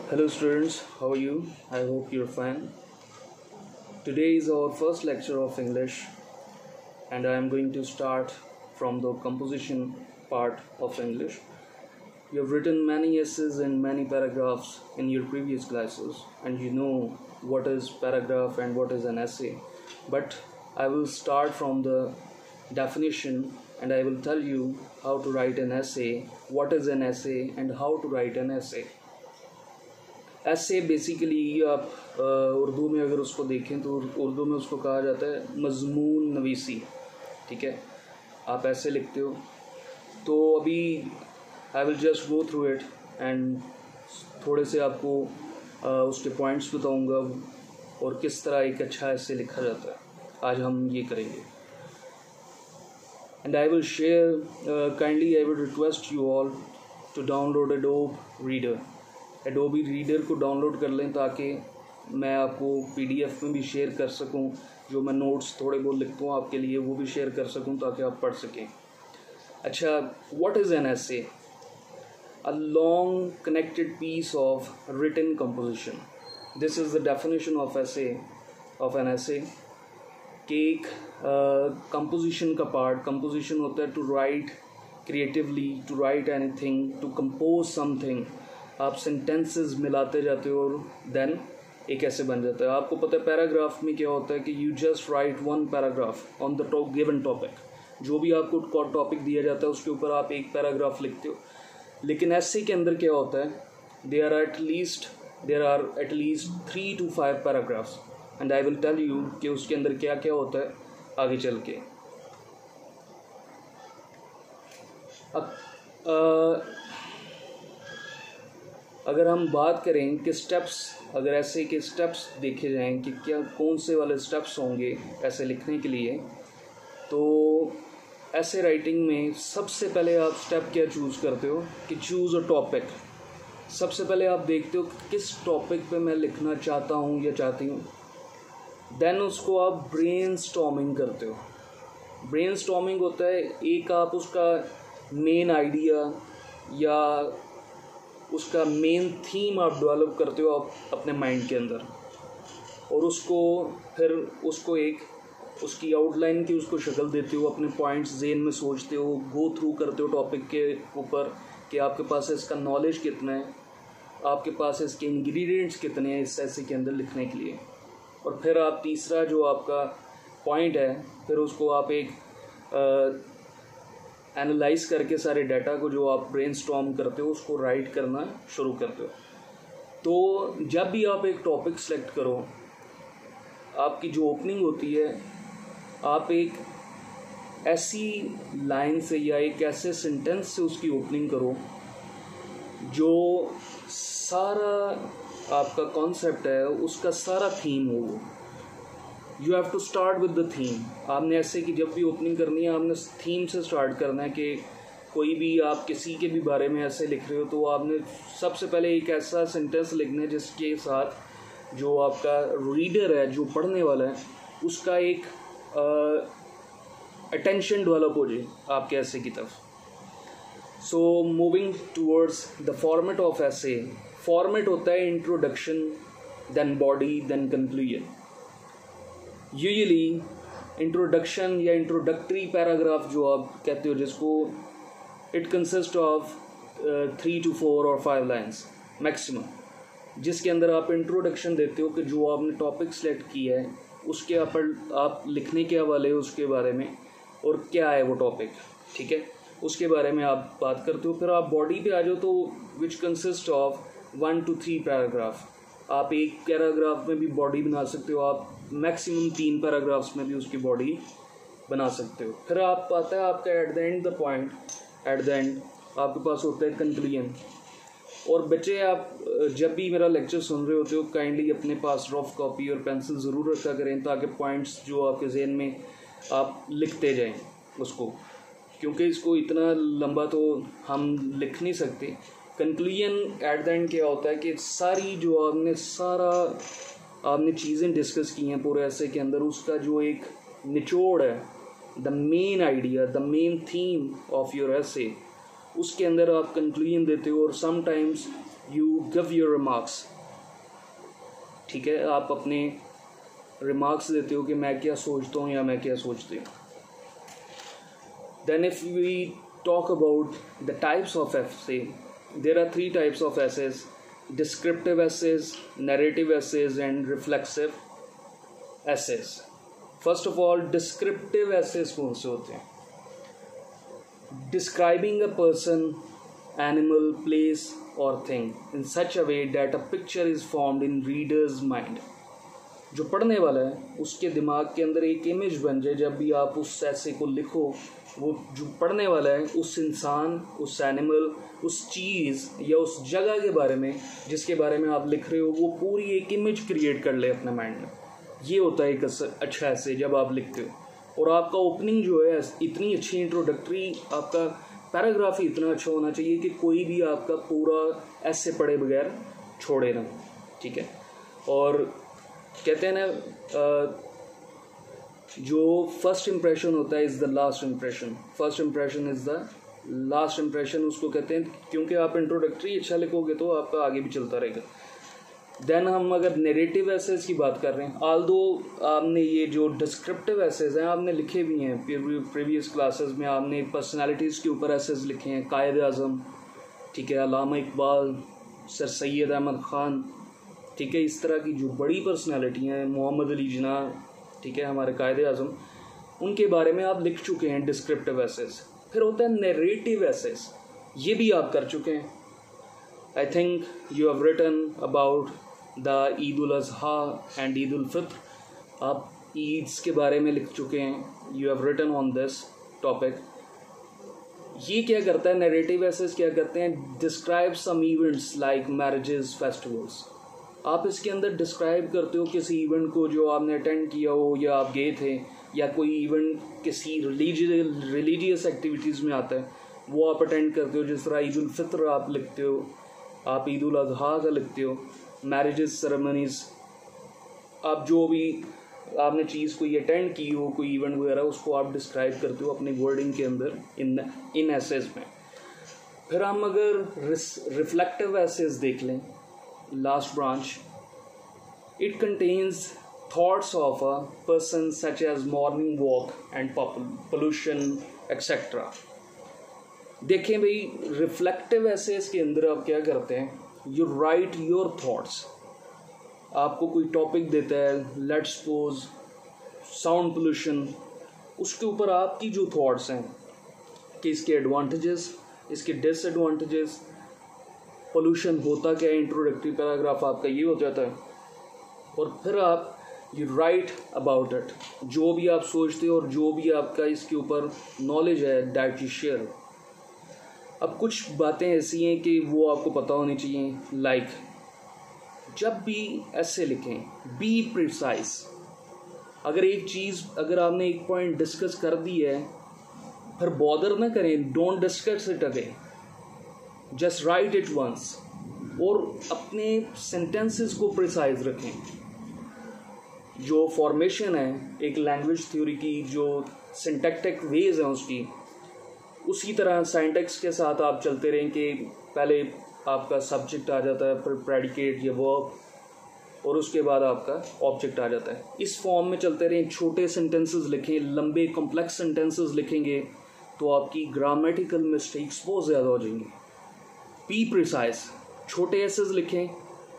Hello students, how are you? I hope you're fine. Today is our first lecture of English and I am going to start from the composition part of English. You have written many essays and many paragraphs in your previous classes and you know what is paragraph and what is an essay. But I will start from the definition and I will tell you how to write an essay, what is an essay and how to write an essay. ऐसे basically आप उर्दू में अगर उसको देखें तो उर्दू में उसको कहा जाता है मज़मून नवीसी, ठीक है। आप ऐसे लिखते हो तो अभी I will just go through it and थोड़े से आपको उसके पॉइंट्स बताऊंगा और किस तरह एक अच्छा ऐसे लिखा जाता है। आज हम ये करेंगे and I will share kindly I will request you all to download Adobe Reader. Adobe Reader को डाउनलोड कर लें ताकि मैं आपको पीडीएफ में भी शेयर कर सकूं, जो मैं नोट्स थोड़े बहुत लिखता हूँ आपके लिए वो भी शेयर कर सकूं ताकि आप पढ़ सकें। अच्छा, what is an essay? A long connected piece of written composition. This is the definition of an essay कि एक कंपोजिशन का पार्ट, कंपोजिशन होता है to write creatively, to write anything, to compose something. आप सेंटेंसेस मिलाते जाते हो और देन एक ऐसे बन जाता है। आपको पता है पैराग्राफ में क्या होता है कि you just right one paragraph on the given topic. जो भी आपको टॉपिक दिया जाता है उसके ऊपर आप एक पैराग्राफ लिखते हो। लेकिन ऐसे के अंदर क्या होता है, there are at least 3 to 5 paragraphs and I will tell you कि उसके अंदर क्या क्या होता है आगे चल के। अगर हम बात करें कि स्टेप्स, अगर ऐसे के स्टेप्स देखे जाएं कि क्या कौन से वाले स्टेप्स होंगे ऐसे लिखने के लिए, तो ऐसे राइटिंग में सबसे पहले आप स्टेप क्या चूज़ करते हो कि चूज़ अ टॉपिक। सबसे पहले आप देखते हो कि किस टॉपिक पे मैं लिखना चाहता हूँ या चाहती हूँ। देन उसको आप ब्रेनस्टॉर्मिंग करते हो। ब्रेनस्टॉर्मिंग होता है एक आप उसका मेन आइडिया या उसका मेन थीम आप डेवलप करते हो आप अपने माइंड के अंदर, और उसको फिर उसको एक उसकी आउटलाइन की उसको शक्ल देते हो, अपने पॉइंट्स ज़हन में सोचते हो, गो थ्रू करते हो टॉपिक के ऊपर कि आपके पास इसका नॉलेज कितना है, आपके पास इसके इंग्रेडिएंट्स कितने हैं इस ऐसे के अंदर लिखने के लिए। और फिर आप तीसरा जो आपका पॉइंट है, फिर उसको आप एक एनालाइज करके सारे डाटा को जो आप ब्रेनस्टॉर्म करते हो उसको राइट करना शुरू करते हो। तो जब भी आप एक टॉपिक सेलेक्ट करो, आपकी जो ओपनिंग होती है, आप एक ऐसी लाइन से या एक ऐसे सेंटेंस से उसकी ओपनिंग करो जो सारा आपका कॉन्सेप्ट है उसका सारा थीम हो। You have to start with the theme. आपने ऐसे कि जब भी ओपनिंग करनी है आपने थीम से स्टार्ट करना है कि कोई भी आप किसी के भी बारे में ऐसे लिख रहे हो तो आपने सबसे पहले एक ऐसा सेंटेंस लिखना है जिसके साथ जो आपका रीडर है, जो पढ़ने वाला है, उसका एक अटेंशन डेवलप हो जाए आपके ऐसे की तरफ। So moving towards the format of essay. Format होता है introduction, then body, then conclusion. Usually introduction या इंट्रोडक्टरी पैराग्राफ जो आप कहते हो, जिसको इट कंसिस्ट ऑफ 3 to 4 और 5 लाइन्स मैक्सिमम, जिसके अंदर आप इंट्रोडक्शन देते हो कि जो आपने टॉपिक सेलेक्ट किया है उसके आप लिखने के हवाले उसके बारे में और क्या है वो टॉपिक, ठीक है, उसके बारे में आप बात करते हो। फिर आप बॉडी पे आ जाओ तो which consist of 1 to 3 paragraph. आप एक पैराग्राफ में भी बॉडी बना सकते हो, आप मैक्सिमम 3 पैराग्राफ्स में भी उसकी बॉडी बना सकते हो। फिर आप आता है आपका एट द एंड आपके पास होता है कंक्लूजन। और बच्चे, आप जब भी मेरा लेक्चर सुन रहे होते हो काइंडली अपने पास रफ कॉपी और पेंसिल ज़रूर रखा करें ताकि पॉइंट्स जो आपके जहन में आप लिखते जाएं उसको, क्योंकि इसको इतना लंबा तो हम लिख नहीं सकते। कंक्लूजन एट द एंड क्या होता है कि सारी जो आपने चीज़ें डिस्कस की हैं पूरे ऐसे के अंदर, उसका जो एक निचोड़ है, the main idea, the main theme of your ऐसे, उसके अंदर आप कंक्लूजन देते हो। और sometimes you give your remarks, ठीक है, आप अपने रिमार्क्स देते हो कि मैं क्या सोचता हूँ या मैं क्या सोचती हूँ. Then if we talk about the types of essay, there are 3 types of essays: descriptive essays, narrative essays, and reflexive essays. First of all, descriptive essays कौन से होते हैं? Describing a person, animal, place or thing in such a way that a picture is formed in reader's mind. जो पढ़ने वाला है उसके दिमाग के अंदर एक इमेज बन जाए. जब भी आप उस ऐसे को लिखो, वो जो पढ़ने वाला है उस इंसान, उस एनिमल, उस चीज़ या उस जगह के बारे में जिसके बारे में आप लिख रहे हो, वो पूरी एक इमेज क्रिएट कर ले अपने माइंड में. ये होता है एक अच्छा ऐसे जब आप लिखते हो. और आपका ओपनिंग जो है इतनी अच्छी इंट्रोडक्टरी, आपका पैराग्राफ ही इतना अच्छा होना चाहिए कि कोई भी आपका पूरा ऐसे पढ़े बगैर छोड़े ना. ठीक है. और कहते हैं ना, जो फर्स्ट इम्प्रेशन होता है is the last impression. First impression is the last impression उसको कहते हैं, क्योंकि आप इंट्रोडक्टरी अच्छा लिखोगे तो आपका आगे भी चलता रहेगा. देन हम अगर नैरेटिव एसेज की बात कर रहे हैं, आल्दो आपने ये जो डिस्क्रिप्टिव एसेज हैं आपने लिखे भी हैं प्रीवियस क्लासेस में. आपने पर्सनालिटीज़ के ऊपर एसेज लिखे हैं, कायद आज़म, ठीक है, अल्लामा इकबाल, सर सैयद अहमद ख़ान, ठीक है, इस तरह की जो बड़ी पर्सनालिटी हैं, मोहम्मद अली जिन्ना, ठीक है, हमारे कायद आज़म, उनके बारे में आप लिख चुके हैं डिस्क्रिप्टिव एसेज. फिर होता है नैरेटिव एसेज, ये भी आप कर चुके हैं. I think you have written about the Eid ul Azha and Eid ul Fitr. आप ईद्स के बारे में लिख चुके हैं. You have written on this topic. ये क्या करता है, नैरेटिव एसेज क्या करते हैं, describe some events like marriages, festivals. आप इसके अंदर डिस्क्राइब करते हो किसी इवेंट को जो आपने अटेंड किया हो या आप गए थे, या कोई इवेंट किसी रिलीजियस एक्टिविटीज़ में आता है वो आप अटेंड करते हो. जिस तरह ईद उल फित्र आप लिखते हो, आप ईद उल अज़हा का लिखते हो, मैरिजेस सेरेमनीज़, आप जो भी आपने चीज़ कोई अटेंड की हो, कोई इवेंट वगैरह, उसको आप डिस्क्राइब करते हो अपनी वर्डिंग के अंदर इन एसेज में. फिर हम अगर रिफ्लेक्टिव एसेज देख लें, last branch, it contains thoughts of a person such as morning walk and pollution etc. देखें भाई, रिफ्लेक्टिव एसेज के अंदर आप क्या करते हैं, यू राइट योर थॉट्स. आपको कोई टॉपिक देता है, लेट्स सपोज साउंड पोल्यूशन, उसके ऊपर आपकी जो थॉट्स हैं कि इसके एडवांटेजेस, इसके डिसएडवांटेजेस, पोल्यूशन होता क्या है, इंट्रोडक्टरी पैराग्राफ आपका ये हो जाता है. और फिर आप यू राइट अबाउट इट, जो भी आप सोचते हो और जो भी आपका इसके ऊपर नॉलेज है दैट यू शेयर. अब कुछ बातें ऐसी हैं कि वो आपको पता होनी चाहिए. लाइक जब भी ऐसे लिखें, बी प्रिसाइज. अगर एक चीज़, अगर आपने एक पॉइंट डिस्कस कर दी है, फिर बॉदर ना करें, don't discuss it again, just write it once. और अपने सेंटेंसेस को प्रिसाइज रखें. जो फॉर्मेशन है एक लैंग्वेज थ्योरी की, जो सिंटैक्टिक वेज हैं उसकी, उसी तरह साइंटेक्स के साथ आप चलते रहें कि पहले आपका सब्जेक्ट आ जाता है, फिर प्रेडिकेट या वर्ब, और उसके बाद आपका ऑब्जेक्ट आ जाता है. इस फॉर्म में चलते रहें. छोटे सेंटेंसेस लिखें. लंबे कॉम्प्लेक्स सेंटेंसेस लिखेंगे तो आपकी ग्रामेटिकल मिस्टेक्स बहुत ज़्यादा हो जाएंगी. बी प्रिसाइज, छोटे एसेज लिखें,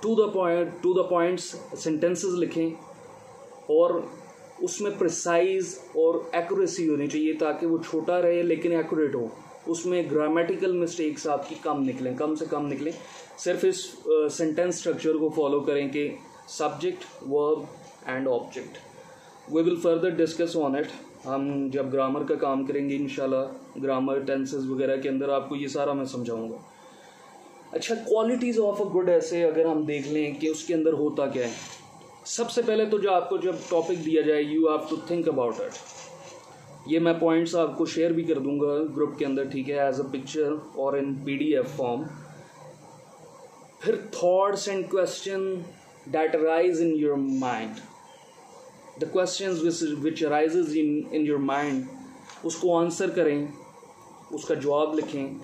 टू द पॉइंट्स सेंटेंसेस लिखें, और उसमें प्रिसाइज और एक्यूरेसी होनी चाहिए ताकि वो छोटा रहे लेकिन एक्यूरेट हो. उसमें ग्रामेटिकल मिस्टेक्स आपकी कम निकलें, कम से कम निकलें. सिर्फ इस सेंटेंस स्ट्रक्चर को फॉलो करें कि subject, verb and object. We will further discuss on it. हम जब ग्रामर का काम करेंगे इंशाल्लाह, ग्रामर, टेंसेस वगैरह के अंदर आपको ये सारा मैं समझाऊंगा. अच्छा, क्वालिटीज़ ऑफ अ गुड ऐसे अगर हम देख लें कि उसके अंदर होता क्या है. सबसे पहले तो जो आपको जब टॉपिक दिया जाए, you have to think about it. ये मैं पॉइंट्स आपको शेयर भी कर दूंगा ग्रुप के अंदर, ठीक है, एज अ पिक्चर और इन PDF फॉर्म. फिर thoughts and question that arise in your mind, the questions which arises in your mind, उसको आंसर करें, उसका जवाब लिखें.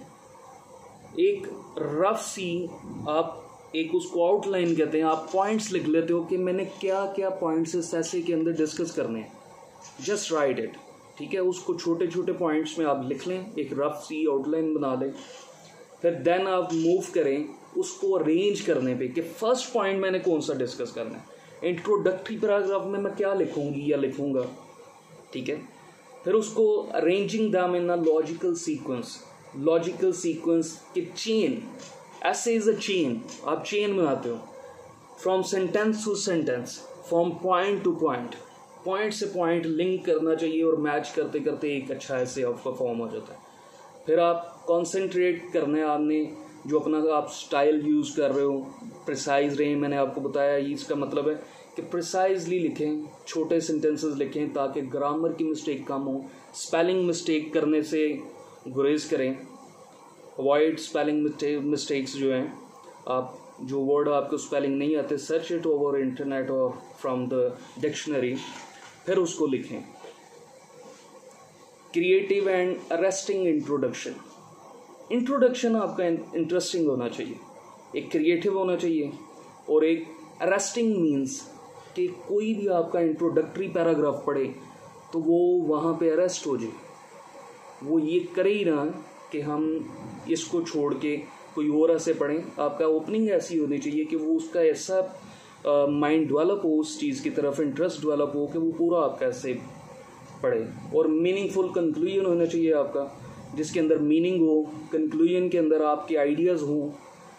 एक रफ सी आप एक उसको आउटलाइन कहते हैं, आप पॉइंट्स लिख लेते हो कि मैंने क्या क्या पॉइंट्स इस ऐसे के अंदर डिस्कस करने हैं, जस्ट राइट इट, ठीक है। उसको छोटे छोटे पॉइंट्स में आप लिख लें, एक रफ सी आउटलाइन बना लें, फिर देन आप मूव करें उसको अरेंज करने पे कि फर्स्ट पॉइंट मैंने कौन सा डिस्कस करना है, इंट्रोडक्टरी पैराग्राफ में मैं क्या लिखूंगी या लिखूंगा, ठीक है। फिर उसको arranging them in a logical sequence कि chain, essay is a chain, आप चेन बनाते हो from sentence to sentence, from point to point, point से पॉइंट लिंक करना चाहिए और मैच करते करते एक अच्छा ऐसे आपका फॉर्म हो जाता है। फिर आप कॉन्सेंट्रेट करना है आपने, जो अपना आप स्टाइल यूज़ कर रहे हो प्रिसाइज रहे, मैंने आपको बताया ये इसका मतलब है कि प्रिसाइजली लिखें, छोटे सेंटेंसेस लिखें ताकि ग्रामर की मिस्टेक कम हो, स्पेलिंग मिस्टेक करने से गुरेज करें, अवॉइड स्पेलिंग मिस्टेक्स जो हैं, आप जो वर्ड आपको स्पेलिंग नहीं आते सर्च इट ओवर इंटरनेट और फ्रॉम द डिक्शनरी, फिर उसको लिखें। क्रिएटिव एंड अरेस्टिंग इंट्रोडक्शन आपका इंटरेस्टिंग होना चाहिए, एक क्रिएटिव होना चाहिए और एक अरेस्टिंग मीन्स कि कोई भी आपका इंट्रोडक्टरी पैराग्राफ पढ़े तो वो वहाँ पे अरेस्ट हो जाए, वो ये करे ही ना कि हम इसको छोड़ के कोई और ऐसे पढ़ें। आपका ओपनिंग ऐसी होनी चाहिए कि वो उसका ऐसा माइंड डेवलप हो, उस चीज़ की तरफ इंटरेस्ट डेवलप हो कि वो पूरा आपका ऐसे पढ़े। और मीनिंगफुल कंक्लूजन होना चाहिए आपका, जिसके अंदर मीनिंग हो, कंक्लूजन के अंदर आपके आइडियाज़ हों,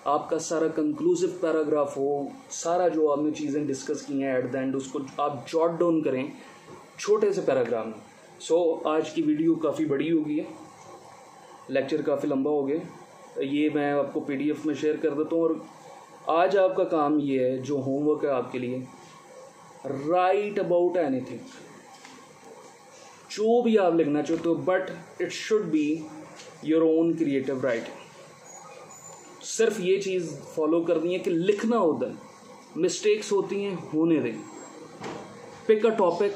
आपका सारा कंक्लूसिव पैराग्राफ हो, सारा जो आपने चीज़ें डिस्कस की हैं एट द एंड उसको आप जॉट डाउन करें छोटे से पैराग्राफ में। सो आज की वीडियो काफ़ी बड़ी हो गई है, लेक्चर काफ़ी लंबा हो गया, ये मैं आपको PDF में शेयर कर देता हूँ। और आज आपका काम ये है, जो होमवर्क है आपके लिए, राइट अबाउट एनीथिंग, जो भी आप लिखना चाहते हो, but it should be your own creative writing. सिर्फ ये चीज़ फॉलो करनी है कि लिखना होता है, मिस्टेक्स होती हैं होने दें, पिक अ टॉपिक,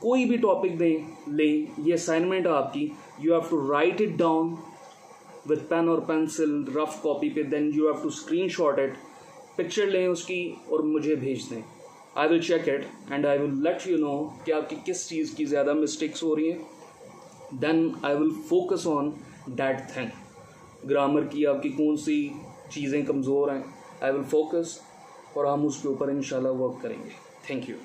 कोई भी टॉपिक लें, ये असाइनमेंट आपकी, you have to write it down with pen और पेंसिल रफ कॉपी पे, then you have to screenshot it, picture लें उसकी और मुझे भेज दें। I will check it and I will let you know कि आपकी किस चीज़ की ज़्यादा मिस्टेक्स हो रही हैं, then I will focus on that thing. Grammar की आपकी कौन सी चीज़ें कमज़ोर हैं, आई विल फोकस और हम उसके ऊपर इंशाल्लाह वर्क करेंगे। Thank you.